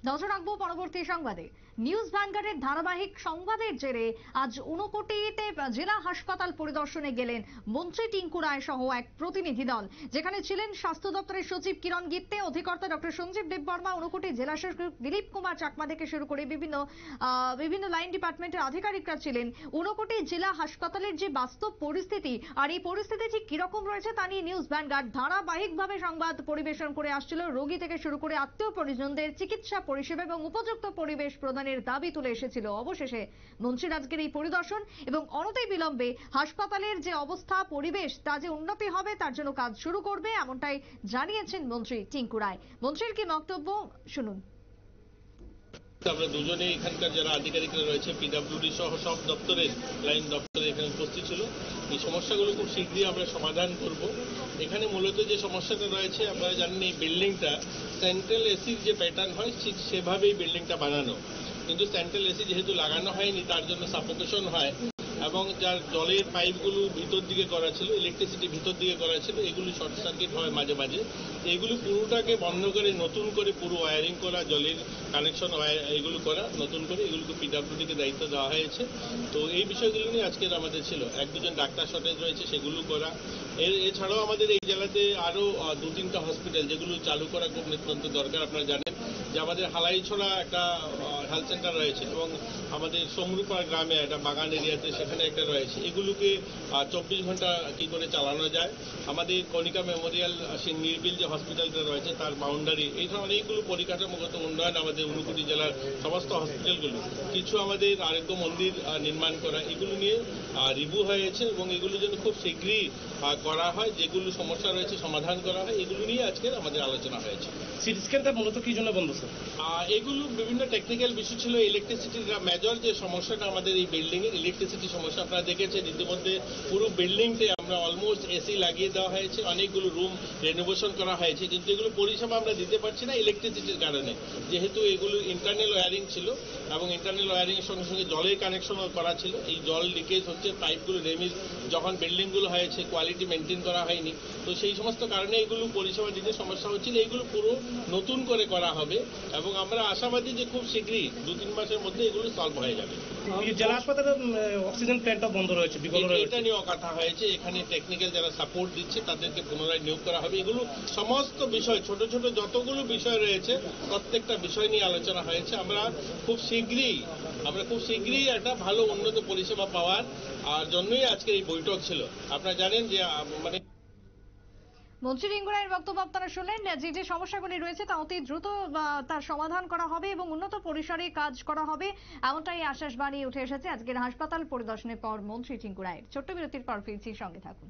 নজর রাখবো পরবর্তী সংবাদে। নিউজ ভ্যানগার্ডের ধারাবাহিক সংবাদের জেরে আজ ঊনকোটিতে জেলা হাসপাতাল পরিদর্শনে গেলেন মন্ত্রী টিঙ্কু রায় সহ এক প্রতিনিধি দল, যেখানে ছিলেন স্বাস্থ্য দপ্তরের সচিব কিরণ গিত্তে, অধিকর্তা ডক্টর সঞ্জীব দেববর্মা, ঊনকোটি জেলা শাসক দিলীপ কুমার চাকমা থেকে শুরু করে বিভিন্ন লাইন ডিপার্টমেন্টের আধিকারিকরা ছিলেন। ঊনকোটি জেলা হাসপাতালের যে বাস্তব পরিস্থিতি আর এই পরিস্থিতি ঠিক কিরকম রয়েছে তা নিয়ে নিউজ ভ্যানগার্ড ধারাবাহিকভাবে সংবাদ পরিবেশন করে আসছিল। রোগী থেকে শুরু করে আত্মীয় পরিজনদের চিকিৎসা পরিষেবা এবং উপযুক্ত পরিবেশ প্রদানের দাবি তুলে এসেছিল। অবশেষে মন্ত্রীর আজকের এই পরিদর্শন এবং অনতি বিলম্বে হাসপাতালের যে অবস্থা পরিবেশ তা যে উন্নতি হবে তার জন্য কাজ শুরু করবে, এমনটাই জানিয়েছেন মন্ত্রী টিঙ্কু রায়। মন্ত্রীর কি বক্তব্য শুনুন। আমরা দুজনে এখানকার যারা আধিকারিকরা রয়েছে পিডব্লিউডি সহ সব দপ্তরের লাইন দপ্তরে এখানে উপস্থিত ছিল। এই সমস্যাগুলো খুব শীঘ্রই আমরা সমাধান করব। এখানে মূলত যে সমস্যাটা রয়েছে আপনারা জানেন, এই বিল্ডিংটা সেন্ট্রাল এসির যে প্যাটার্ন হয় ঠিক সেভাবেই বিল্ডিংটা বানানো, কিন্তু সেন্ট্রাল এসি যেহেতু লাগানো হয়নি তার জন্য সাফোকেশন হয় এবং যার জলের পাইপগুলো ভিতর দিকে করা ছিল, ইলেকট্রিসিটি ভিতর দিকে করা ছিল, এগুলো শর্ট সার্কিট হয় মাঝে মাঝে। এগুলো পুরোটাকে বন্ধ করে নতুন করে পুরো ওয়ারিং করা, জলের কানেকশন এগুলো করা নতুন করে, এগুলোকে পিডব্লিউডিকে দায়িত্ব দেওয়া হয়েছে। তো এই বিষয়গুলো নিয়ে আজকের আমাদের ছিল। এক দুজন ডাক্তার শর্টেজ রয়েছে সেগুলো করা। এছাড়াও আমাদের এই জেলাতে আরও 2-3টা হসপিটাল যেগুলো চালু করা খুব নিতান্ত দরকার। আপনারা জানেন যে আমাদের হালাইছড়া একটা হেলথ সেন্টার রয়েছে এবং আমাদের সমরুপাড় গ্রামে একটা বাগান এরিয়াতে সেখানে একটা রয়েছে। এগুলোকে 24 ঘন্টা কি করে চালানো যায়। আমাদের কণিকা মেমোরিয়াল সেই নির্বিল যে হসপিটালটা রয়েছে তার বাউন্ডারি, এই ধরনের অনেকগুলো পরিকাঠামোগত উন্নয়ন আমাদের ঊনকোটি জেলার সমস্ত হসপিটালগুলো, কিছু আমাদের আরোগ্য মন্দির নির্মাণ করা, এগুলো নিয়ে রিভিউ হয়েছে এবং এগুলো যেন খুব শীঘ্রই করা হয়, যেগুলো সমস্যা রয়েছে সমাধান করা হয়, এগুলো নিয়ে আজকে আমাদের আলোচনা হয়েছে। সিটি স্ক্যানটা মূলত কি জন্য বন্ধ স্যার? এগুলো বিভিন্ন টেকনিক্যাল বিষয় ছিল। ইলেকট্রিসিটির মেজর যে সমস্যাটা আমাদের এই বিল্ডিং এর ইলেকট্রিসিটি সমস্যা আপনারা দেখেছেন। ইতিমধ্যে পুরো বিল্ডিংতে আমরা অলমোস্ট এসি লাগিয়ে দেওয়া হয়েছে, অনেকগুলো রুম রেনোভেশন করা হয়েছে, কিন্তু এগুলো পরিষেবা আমরা দিতে পারছি না ইলেকট্রিসিটির কারণে। যেহেতু এগুলো ইন্টারনাল ওয়্যারিং ছিল এবং ইন্টারনাল ওয়্যারিং এর সঙ্গে সঙ্গে জলের কানেকশনও করা ছিল, এই জল লিকেজ হচ্ছে, পাইপগুলো ড্যামেজ, যখন বিল্ডিংগুলো হয়েছে কোয়ালিটি মেনটেন করা হয়নি, তো সেই সমস্ত কারণে এগুলো পরিষেবা দিতে সমস্যা হচ্ছিল। এইগুলো পুরো নতুন করে করা হবে এবং আমরা আশাবাদী যে খুব শীঘ্রই 2-3 মাসের মধ্যে এগুলো সলভ হয়ে যাবে। জেলা হাসপাতালের অক্সিজেন প্ল্যান্টটা বন্ধ রয়েছে, এটা নিয়েও কথা হয়েছে। এখানে টেকনিক্যাল যারা সাপোর্ট দিচ্ছে তাদেরকে পুনরায় নিয়োগ করা হবে। এগুলো সমস্ত বিষয়, ছোট ছোট যতগুলো বিষয় রয়েছে প্রত্যেকটা বিষয় নিয়ে আলোচনা হয়েছে। আমরা খুব শীঘ্রই একটা ভালো উন্নত পরিষেবা পাওয়ার জন্যই আজকে এই বৈঠক ছিল। আপনারা জানেন যে মন্ত্রী টিঙ্কু রায়ের বক্তব্য আপনারা শুনলেন। যে সমস্যাগুলি রয়েছে তা অতি দ্রুত তার সমাধান করা হবে এবং উন্নত পরিসরে কাজ করা হবে, এমনটাই আশ্বাস বাণী উঠে এসেছে আজকের হাসপাতাল পরিদর্শনের পর মন্ত্রী টিঙ্কু রায়ের। ছোট্ট বিরতির পর ফিরছি, সঙ্গে থাকুন।